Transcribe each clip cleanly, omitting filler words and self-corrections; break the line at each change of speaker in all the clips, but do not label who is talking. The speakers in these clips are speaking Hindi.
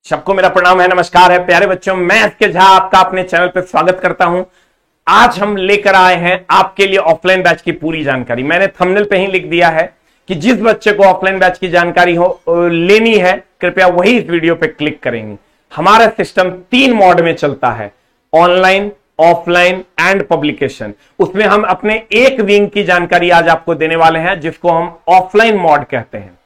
सबको मेरा प्रणाम है, नमस्कार है प्यारे बच्चों। मैं एसके झा आपका अपने चैनल पर स्वागत करता हूं। आज हम लेकर आए हैं आपके लिए ऑफलाइन बैच की पूरी जानकारी। मैंने थंबनेल पे ही लिख दिया है कि जिस बच्चे को ऑफलाइन बैच की जानकारी हो लेनी है, कृपया वही इस वीडियो पे क्लिक करेंगे। हमारा सिस्टम 3 मोड में चलता है, ऑनलाइन, ऑफलाइन एंड पब्लिकेशन। उसमें हम अपने एक विंग की जानकारी आज आपको देने वाले हैं, जिसको हम ऑफलाइन मोड कहते हैं।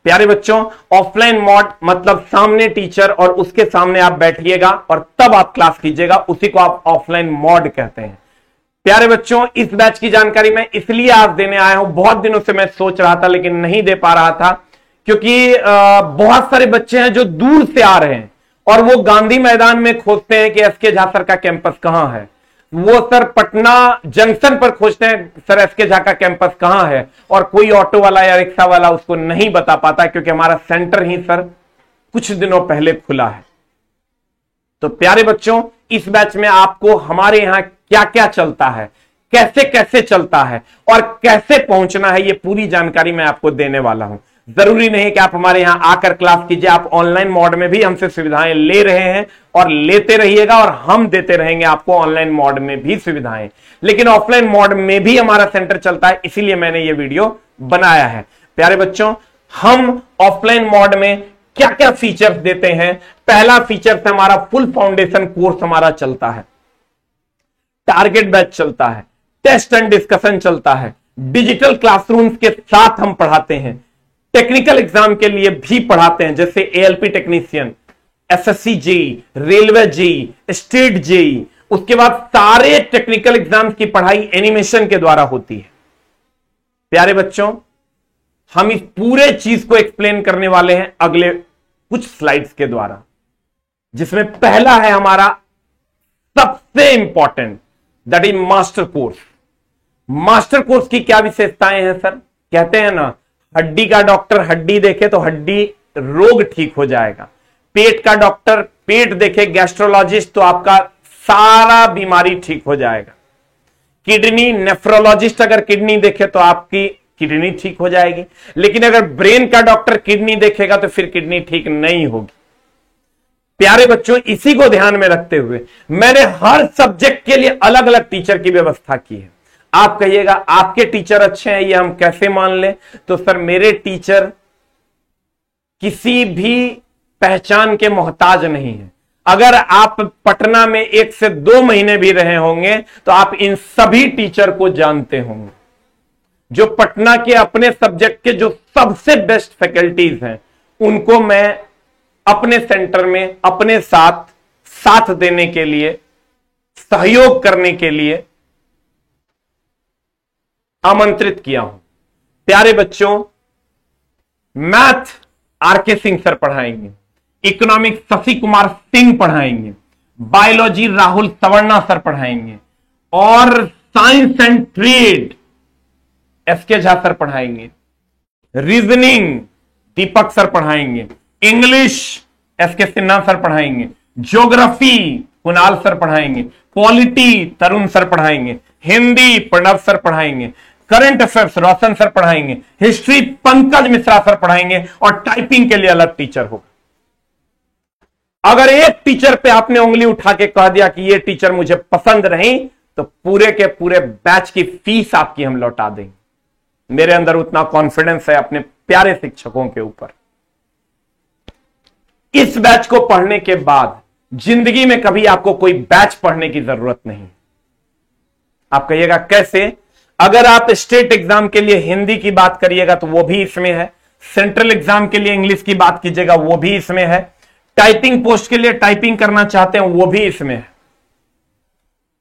प्यारे बच्चों, ऑफलाइन मोड मतलब सामने टीचर और उसके सामने आप बैठिएगा और तब आप क्लास कीजिएगा, उसी को आप ऑफलाइन मोड कहते हैं। प्यारे बच्चों, इस बैच की जानकारी मैं इसलिए आज देने आया हूं। बहुत दिनों से मैं सोच रहा था लेकिन नहीं दे पा रहा था, क्योंकि बहुत सारे बच्चे हैं जो दूर से आ रहे हैं और वो गांधी मैदान में खोजते हैं कि एसके झा सर का कैंपस कहां है। वो सर पटना जंक्शन पर खोजते हैं, सर एसके झा का कैंपस कहां है, और कोई ऑटो वाला या रिक्शा वाला उसको नहीं बता पाता, क्योंकि हमारा सेंटर ही सर कुछ दिनों पहले खुला है। तो प्यारे बच्चों, इस बैच में आपको हमारे यहां क्या क्या चलता है, कैसे कैसे चलता है और कैसे पहुंचना है, ये पूरी जानकारी मैं आपको देने वाला हूं। जरूरी नहीं कि आप हमारे यहां आकर क्लास कीजिए, आप ऑनलाइन मोड में भी हमसे सुविधाएं ले रहे हैं और लेते रहिएगा, और हम देते रहेंगे आपको ऑनलाइन मोड में भी सुविधाएं। लेकिन ऑफलाइन मोड में भी हमारा सेंटर चलता है, इसीलिए मैंने ये वीडियो बनाया है। प्यारे बच्चों, हम ऑफलाइन मोड में क्या क्या फीचर्स देते हैं। पहला फीचर से हमारा फुल फाउंडेशन कोर्स हमारा चलता है, टारगेट बैच चलता है, टेस्ट एंड डिस्कशन चलता है, डिजिटल क्लासरूम्स के साथ हम पढ़ाते हैं, टेक्निकल एग्जाम के लिए भी पढ़ाते हैं, जैसे ALP technician, SSC JE, railway JE, state JE. उसके बाद सारे टेक्निकल एग्जाम्स की पढ़ाई एनिमेशन के द्वारा होती है। प्यारे बच्चों, हम इस पूरे चीज को एक्सप्लेन करने वाले हैं अगले कुछ स्लाइड्स के द्वारा, जिसमें पहला है हमारा सबसे important, that is master course. Master course की क्या विशेषताएं हैं सर? कहते हैं ना, हड्डी का डॉक्टर हड्डी देखे तो हड्डी रोग ठीक हो जाएगा, पेट का डॉक्टर पेट देखे, गैस्ट्रोलॉजिस्ट, तो आपका सारा बीमारी ठीक हो जाएगा। किडनी नेफ्रोलॉजिस्ट अगर किडनी देखे तो आपकी किडनी ठीक हो जाएगी। लेकिन अगर ब्रेन का डॉक्टर किडनी देखेगा तो फिर किडनी ठीक नहीं होगी। प्यारे बच्चों, इसी को ध्यान में रखते हुए मैंने हर सब्जेक्ट के लिए अलग अलग टीचर की व्यवस्था की है। आप कहिएगा आपके टीचर अच्छे हैं, ये हम कैसे मान लें? तो सर, मेरे टीचर किसी भी पहचान के मोहताज नहीं है। अगर आप पटना में 1 से 2 महीने भी रहे होंगे तो आप इन सभी टीचर को जानते होंगे, जो पटना के अपने सब्जेक्ट के जो सबसे बेस्ट फैकल्टीज हैं, उनको मैं अपने सेंटर में अपने साथ देने के लिए, सहयोग करने के लिए आमंत्रित किया हूं। प्यारे बच्चों, मैथ आरके सिंह सर पढ़ाएंगे, इकोनॉमिक्स शशि कुमार सिंह पढ़ाएंगे, बायोलॉजी राहुल सवर्णा सर पढ़ाएंगे, और science and trade SK Jha sir पढ़ाएंगे, रीजनिंग दीपक सर पढ़ाएंगे, इंग्लिश एसके सिन्हा सर पढ़ाएंगे, ज्योग्राफी कुणाल सर पढ़ाएंगे, पॉलिटी तरुण सर पढ़ाएंगे, हिंदी प्रणव सर पढ़ाएंगे, करंट अफेयर्स रोशन सर पढ़ाएंगे, हिस्ट्री पंकज मिश्रा सर पढ़ाएंगे, और टाइपिंग के लिए अलग टीचर होगा। अगर एक टीचर पे आपने उंगली उठा के कह दिया कि ये टीचर मुझे पसंद नहीं, तो पूरे के पूरे बैच की फीस आपकी हम लौटा देंगे। मेरे अंदर उतना कॉन्फिडेंस है अपने प्यारे शिक्षकों के ऊपर। इस बैच को पढ़ने के बाद जिंदगी में कभी आपको कोई बैच पढ़ने की जरूरत नहीं। आप कहिएगा कैसे? अगर आप स्टेट एग्जाम के लिए हिंदी की बात करिएगा तो वो भी इसमें है, सेंट्रल एग्जाम के लिए इंग्लिश की बात कीजिएगा वो भी इसमें है, टाइपिंग पोस्ट के लिए टाइपिंग करना चाहते हैं वो भी इसमें है,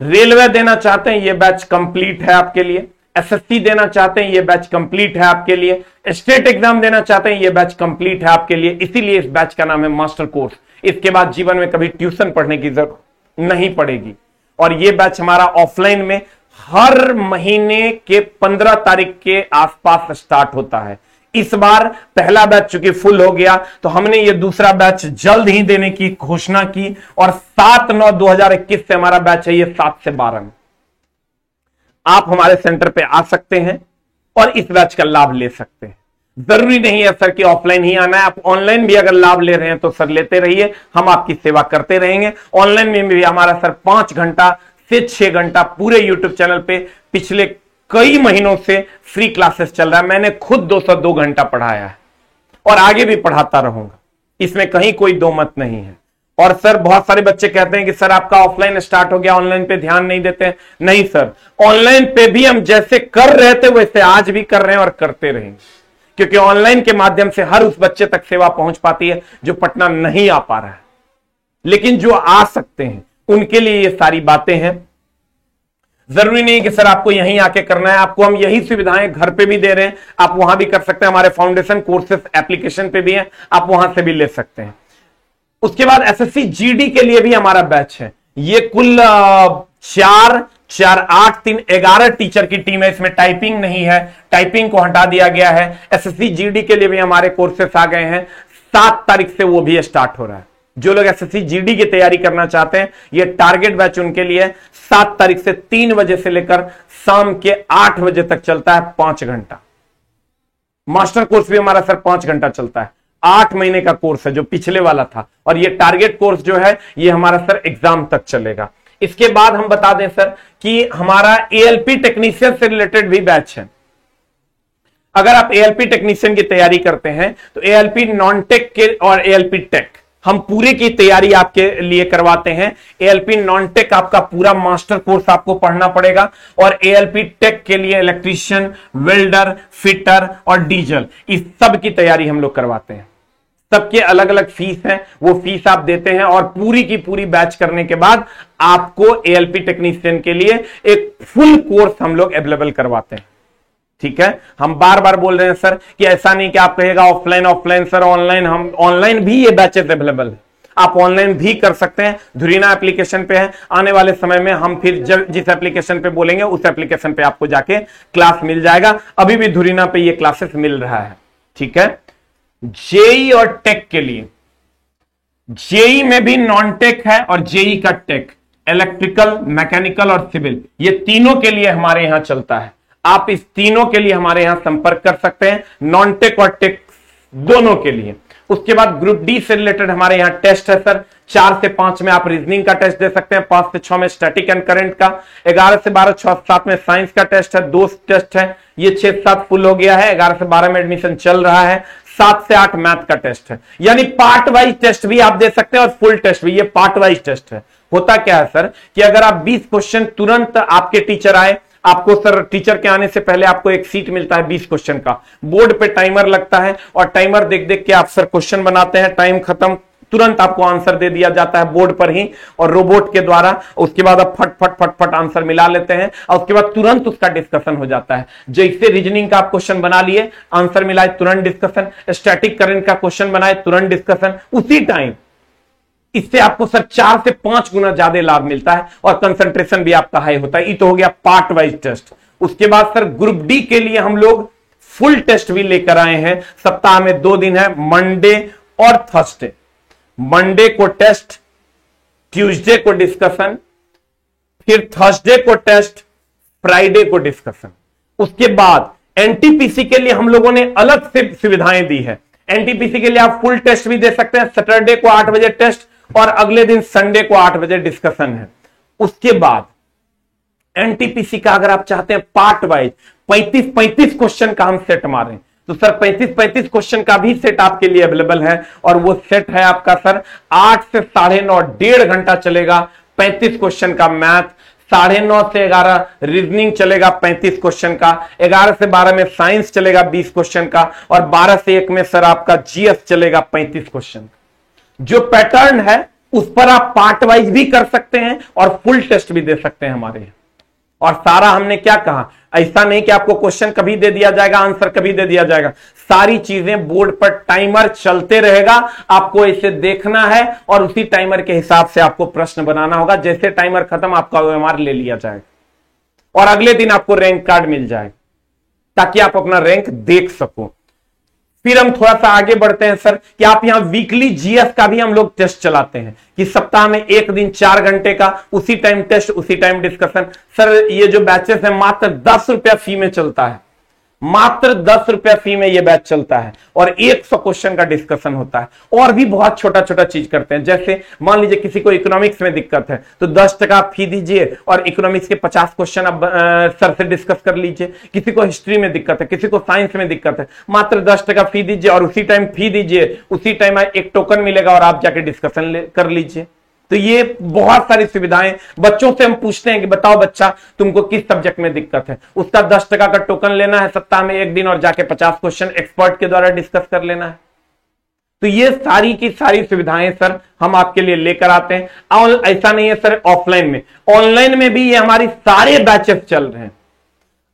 रेलवे देना चाहते हैं ये बैच कंप्लीट है आपके लिए, एसएससी देना चाहते हैं ये बैच कंप्लीट है आपके लिए, स्टेट एग्जाम देना चाहते हैं ये बैच कंप्लीट है आपके लिए। इसीलिए इस बैच का नाम है मास्टर कोर्स। इसके बाद जीवन में कभी ट्यूशन पढ़ने की जरूरत नहीं पड़ेगी। और ये बैच हमारा ऑफलाइन में हर महीने के 15 तारीख के आसपास स्टार्ट होता है। इस बार पहला बैच चूंकि फुल हो गया तो हमने ये दूसरा बैच जल्द ही देने की घोषणा की, और 7/9/2021 से हमारा बैच है ये 7 से 12 में। आप हमारे सेंटर पे आ सकते हैं और इस बैच का लाभ ले सकते हैं। जरूरी नहीं है सर कि ऑफलाइन ही आना है, आप ऑनलाइन भी अगर लाभ ले रहे हैं तो सर लेते रहिए, हम आपकी सेवा करते रहेंगे। ऑनलाइन में भी हमारा सर 5 घंटा से 6 घंटा पूरे यूट्यूब चैनल पे पिछले कई महीनों से फ्री क्लासेस चल रहा है। मैंने खुद 202 घंटा पढ़ाया है और आगे भी पढ़ाता रहूंगा, इसमें कहीं कोई दो मत नहीं है। और सर बहुत सारे बच्चे कहते हैं कि सर आपका ऑफलाइन स्टार्ट हो गया, ऑनलाइन पे ध्यान नहीं देते हैं। नहीं सर, ऑनलाइन पे भी हम जैसे कर रहे थे वैसे आज भी कर रहे हैं और करते रहेंगे, क्योंकि ऑनलाइन के माध्यम से हर उस बच्चे तक सेवा पहुंच पाती है जो पटना नहीं आ पा रहा है। लेकिन जो आ सकते हैं उनके लिए ये सारी बातें हैं। जरूरी नहीं कि सर आपको यहीं आके करना है, आपको हम यही सुविधाएं घर पे भी दे रहे हैं, आप वहां भी कर सकते हैं। हमारे फाउंडेशन कोर्सेस एप्लीकेशन पे भी हैं, आप वहां से भी ले सकते हैं। उसके बाद एसएससी जीडी के लिए भी हमारा बैच है। ये कुल 4, 8, 3, 11 टीचर की टीम है। इसमें टाइपिंग नहीं है, टाइपिंग को हटा दिया गया है। एसएससी जीडी के लिए भी हमारे कोर्सेस आ गए हैं। 7 तारीख से वो भी स्टार्ट हो रहा है। जो लोग एसएससी जीडी की तैयारी करना चाहते हैं, ये टारगेट बैच उनके लिए 7 तारीख से 3 बजे से लेकर शाम के 8 बजे तक चलता है, 5 घंटा। मास्टर कोर्स भी हमारा सर 5 घंटा चलता है। 8 महीने का कोर्स है जो पिछले वाला था, और ये टारगेट कोर्स जो है ये हमारा सर एग्जाम तक चलेगा। इसके बाद हम बता दें सर कि हमारा एएलपी टेक्नीशियन से रिलेटेड भी बैच है। अगर आप एएलपी टेक्नीशियन की तैयारी करते हैं तो एएलपी नॉन टेक के और एएलपी टेक हम पूरे की तैयारी आपके लिए करवाते हैं। एएलपी नॉन टेक आपका पूरा मास्टर कोर्स आपको पढ़ना पड़ेगा, और एएलपी टेक के लिए इलेक्ट्रीशियन, वेल्डर, फिटर और डीजल, इस सब की तैयारी हम लोग करवाते हैं। सबके अलग अलग फीस है, वो फीस आप देते हैं, और पूरी की पूरी बैच करने के बाद आपको एएलपी टेक्नीशियन के लिए एक फुल कोर्स हम लोग अवेलेबल करवाते हैं। ठीक है, हम बार बार बोल रहे हैं सर कि ऐसा नहीं कि आप कहिएगा ऑफलाइन सर ऑनलाइन, हम ऑनलाइन भी ये बैचेस अवेलेबल है, आप ऑनलाइन भी कर सकते हैं। धुरीना एप्लीकेशन पे है। आने वाले समय में हम फिर जिस एप्लीकेशन पे बोलेंगे उस एप्लीकेशन पे आपको जाके क्लास मिल जाएगा। अभी भी धुरीना पे ये क्लासेस मिल रहा है। ठीक है, जेई और टेक के लिए, जेई में भी नॉन टेक है और जेई का टेक, इलेक्ट्रिकल, मैकेनिकल और सिविल, ये तीनों के लिए हमारे यहां चलता है। आप इस तीनों के लिए हमारे यहां संपर्क कर सकते हैं, नॉन टेक और टेक दोनों के लिए। उसके बाद ग्रुप डी से रिलेटेड हमारे यहां टेस्ट है सर। 4 से 5 में आप रीजनिंग का टेस्ट दे सकते हैं, 5 से 6 में स्टैटिक एंड करंट का, 11 से 12, 6 से 7 में साइंस का टेस्ट है, 2 टेस्ट है। ये 6 से 7 फुल हो गया है, 11 से 12 में एडमिशन चल रहा है, 7 से 8 मैथ का टेस्ट है। यानी पार्ट वाइज टेस्ट भी आप दे सकते हैं और फुल टेस्ट भी। ये पार्ट वाइज टेस्ट है। होता क्या है सर कि अगर आप 20 क्वेश्चन तुरंत आपके टीचर आए, आपको सर टीचर के आने से पहले आपको एक सीट मिलता है 20 क्वेश्चन का, बोर्ड पे टाइमर लगता है और टाइमर देख देख के आप सर क्वेश्चन बनाते हैं, टाइम खत्म, तुरंत आपको आंसर दे दिया जाता है बोर्ड पर ही और रोबोट के द्वारा। उसके बाद आप फट फट फट फट आंसर मिला लेते हैं और उसके बाद तुरंत उसका डिस्कशन हो जाता है। जैसे रीजनिंग का आप क्वेश्चन बना लिए, आंसर मिलाए, तुरंत डिस्कशन, स्टैटिक करंट का क्वेश्चन बनाए, तुरंत डिस्कशन, उसी टाइम। इससे आपको सर 4 से 5 गुना ज्यादा लाभ मिलता है और कंसंट्रेशन भी आपका हाई होता है। ये तो हो गया पार्ट वाइज टेस्ट। उसके बाद सर ग्रुप डी के लिए हम लोग फुल टेस्ट भी लेकर आए हैं। सप्ताह में 2 दिन है, मंडे और थर्सडे। मंडे को टेस्ट, ट्यूसडे को डिस्कशन, फिर थर्सडे को टेस्ट, फ्राइडे को डिस्कशन। उसके बाद एनटीपीसी के लिए हम लोगों ने अलग से सुविधाएं दी है। एनटीपीसी के लिए आप फुल टेस्ट भी दे सकते हैं। सैटरडे को 8 बजे टेस्ट और अगले दिन संडे को 8 बजे डिस्कशन है। उसके बाद एनटीपीसी का अगर आप चाहते हैं पार्ट वाइज 35 क्वेश्चन का हम सेट मारें तो सर 35 क्वेश्चन का भी सेट आपके लिए अवेलेबल है और वो सेट है आपका सर 8 से 9:30, 1.5 घंटा चलेगा। 35 क्वेश्चन का मैथ, 9:30 से 11 रीजनिंग चलेगा 35 क्वेश्चन का, 11 से 12 में साइंस चलेगा 20 क्वेश्चन का और 12 से 1 में सर आपका जीएस चलेगा 35 क्वेश्चन। जो पैटर्न है उस पर आप पार्ट वाइज भी कर सकते हैं और फुल टेस्ट भी दे सकते हैं हमारे यहाँ। और सारा हमने क्या कहा, ऐसा नहीं कि आपको क्वेश्चन कभी दे दिया जाएगा, आंसर कभी दे दिया जाएगा। सारी चीजें बोर्ड पर टाइमर चलते रहेगा, आपको इसे देखना है और उसी टाइमर के हिसाब से आपको प्रश्न बनाना होगा। जैसे टाइमर खत्म आपका ओएमआर ले लिया जाएगा और अगले दिन आपको रैंक कार्ड मिल जाएगा ताकि आप अपना रैंक देख सको। फिर हम थोड़ा सा आगे बढ़ते हैं सर कि आप यहां वीकली जीएस का भी हम लोग टेस्ट चलाते हैं कि सप्ताह में 1 दिन 4 घंटे का, उसी टाइम टेस्ट, उसी टाइम डिस्कशन। सर ये जो बैचेस है मात्र 10 रुपया फी में चलता है। मात्र 10 रुपया फी में यह बैच चलता है और 100 क्वेश्चन का डिस्कशन होता है। और भी बहुत छोटा छोटा चीज करते हैं, जैसे मान लीजिए किसी को इकोनॉमिक्स में दिक्कत है तो 10% फी दीजिए और इकोनॉमिक्स के 50 क्वेश्चन अब सर से डिस्कस कर लीजिए। किसी को हिस्ट्री में दिक्कत है, किसी को साइंस में दिक्कत है, मात्र 10% फी दीजिए और उसी टाइम फी दीजिए, उसी टाइम एक टोकन मिलेगा और आप जाके डिस्कशन कर लीजिए। तो ये बहुत सारी सुविधाएं। बच्चों से हम पूछते हैं कि बताओ बच्चा तुमको किस सब्जेक्ट में दिक्कत है, उसका 10% का टोकन लेना है सप्ताह में एक दिन और जाके 50 क्वेश्चन एक्सपर्ट के द्वारा डिस्कस कर लेना है। तो ये सारी की सारी सुविधाएं सर हम आपके लिए लेकर आते हैं। ऐसा नहीं है सर ऑफलाइन में, ऑनलाइन में भी ये हमारी सारे बैचेस चल रहे हैं।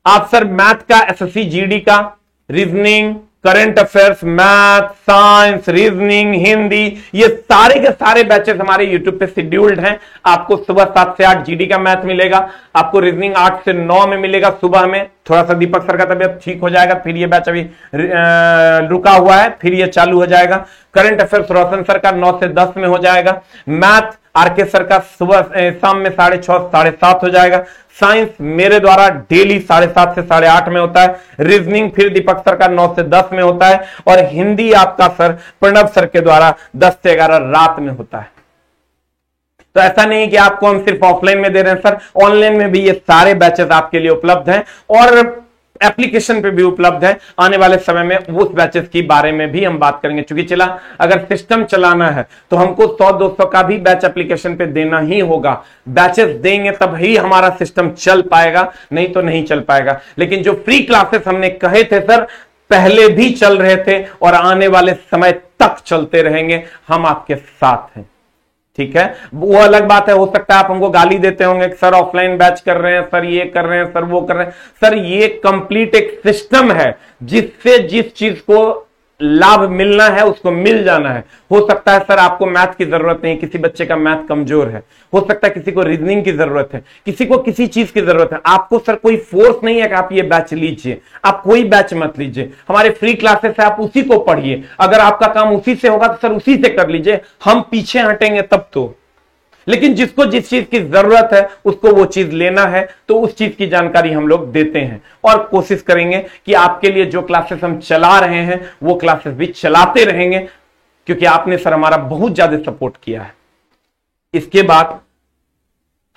आप सर मैथ का, एसएससी जीडी का, reasoning, current affairs, math, science, reasoning, Hindi, ये सारे के सारे बैचेस हमारे यूट्यूब पे शेड्यूल्ड हैं। आपको सुबह 7 से 8 जीडी का मैथ मिलेगा, आपको रीजनिंग 8 से 9 में मिलेगा सुबह में। थोड़ा सा दीपक सर का तबीयत ठीक हो जाएगा, फिर ये बैच अभी रुका हुआ है, फिर ये चालू हो जाएगा। करंट अफेयर्स रोशन सर का 9 से 10 में हो जाएगा। मैथ आरके सर का सुबह शाम में 6:30 7:30 हो जाएगा। साइंस मेरे द्वारा डेली 7:30 से 8:30 में होता है। रीजनिंग फिर दीपक सर का 9 से 10 में होता है और हिंदी आपका सर प्रणव सर के द्वारा 10 से 11 रात में होता है। तो ऐसा नहीं कि आपको हम सिर्फ ऑफलाइन में दे रहे हैं सर, ऑनलाइन में भी ये सारे बैचेस आपके लिए उपलब्ध हैं और एप्लीकेशन पे भी उपलब्ध है। आने वाले समय में उस बैचेस की बारे में भी हम बात करेंगे। चूंकि चला अगर सिस्टम चलाना है तो हमको 100-200 का भी बैच एप्लीकेशन पे देना ही होगा। बैचेस देंगे तब ही हमारा सिस्टम चल पाएगा, नहीं तो नहीं चल पाएगा। लेकिन जो फ्री क्लासेस हमने कहे थे सर, पहले भी चल रहे थे और आने वाले समय तक चलते रहेंगे। हम आपके साथ हैं, ठीक है। वो अलग बात है, हो सकता है आप हमको गाली देते होंगे कि सर ऑफलाइन बैच कर रहे हैं, सर ये कर रहे हैं, सर वो कर रहे हैं। सर ये कंप्लीट एक सिस्टम है जिससे जिस चीज को लाभ मिलना है उसको मिल जाना है। हो सकता है सर आपको मैथ की जरूरत नहीं, किसी बच्चे का मैथ कमजोर है, हो सकता है किसी को रीजनिंग की जरूरत है, किसी को किसी चीज की जरूरत है। आपको सर कोई फोर्स नहीं है कि आप ये बैच लीजिए, आप कोई बैच मत लीजिए। हमारे फ्री क्लासेस है, आप उसी को पढ़िए। अगर आपका काम उसी से होगा तो सर उसी से कर लीजिए, हम पीछे हटेंगे तब तो। लेकिन जिसको जिस चीज की जरूरत है उसको वो चीज लेना है, तो उस चीज की जानकारी हम लोग देते हैं और कोशिश करेंगे कि आपके लिए जो क्लासेस हम चला रहे हैं वो क्लासेस भी चलाते रहेंगे, क्योंकि आपने सर हमारा बहुत ज्यादा सपोर्ट किया है। इसके बाद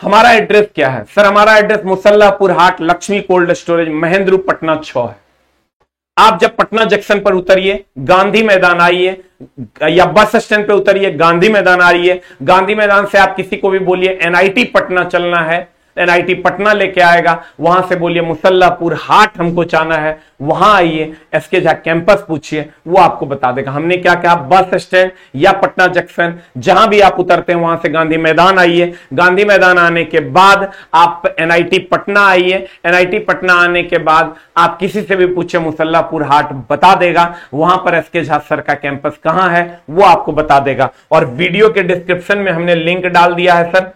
हमारा एड्रेस क्या है सर? हमारा एड्रेस मुसल्लापुर हाट, लक्ष्मी कोल्ड स्टोरेज, महेंद्र पटना 6 है। आप जब पटना जंक्शन पर उतरिए, गांधी मैदान आइए या बस स्टैंड पे उतरिए, गांधी मैदान आइए। गांधी मैदान से आप किसी को भी बोलिए एनआईटी पटना चलना है, एनआईटी पटना लेके आएगा। वहां से बोलिए मुसल्लापुर हाट हमको जाना है, वहां आइए। एसके झा कैंपस पूछिए, वो आपको बता देगा। हमने क्या कहा, बस स्टैंड या पटना जंक्शन जहां भी आप उतरते हैं वहां से गांधी मैदान आइए। गांधी मैदान आने के बाद आप एनआईटी पटना आइए। एनआईटी पटना आने के बाद आप किसी से भी पूछे मुसल्लापुर हाट बता देगा। वहां पर एसके झा सर का कैंपस कहां है वो आपको बता देगा। और वीडियो के डिस्क्रिप्शन में हमने लिंक डाल दिया है सर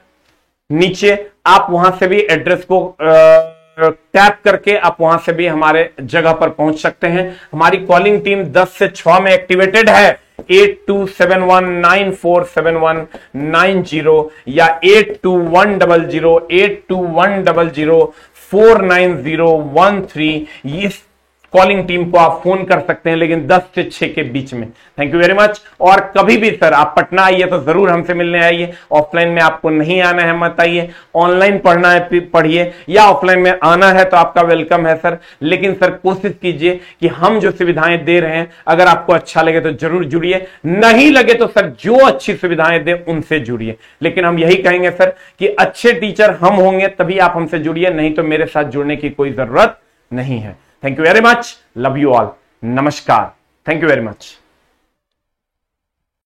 नीचे, आप वहां से भी एड्रेस को टैप करके आप वहां से भी हमारे जगह पर पहुंच सकते हैं। हमारी कॉलिंग टीम 10 से 6 में एक्टिवेटेड है। 8271947190 या 8210049013 इस कॉलिंग टीम को आप फोन कर सकते हैं, लेकिन 10 से 6 के बीच में। Thank you very much. और कभी भी सर आप पटना आइए तो जरूर हमसे मिलने आइए। ऑफलाइन में आपको नहीं आना है मत आइए, ऑनलाइन पढ़ना है पढ़िए, या ऑफलाइन में आना है तो आपका वेलकम है सर। लेकिन सर कोशिश कीजिए कि हम जो सुविधाएं दे रहे हैं अगर आपको अच्छा लगे तो जरूर जुड़िए, नहीं लगे तो सर जो अच्छी सुविधाएं दे उनसे जुड़िए। लेकिन हम यही कहेंगे सर कि अच्छे टीचर हम होंगे तभी आप हमसे जुड़िए, नहीं तो मेरे साथ जुड़ने की कोई जरूरत नहीं है। Thank you very much. Love you all. Namaskar. Thank you very much.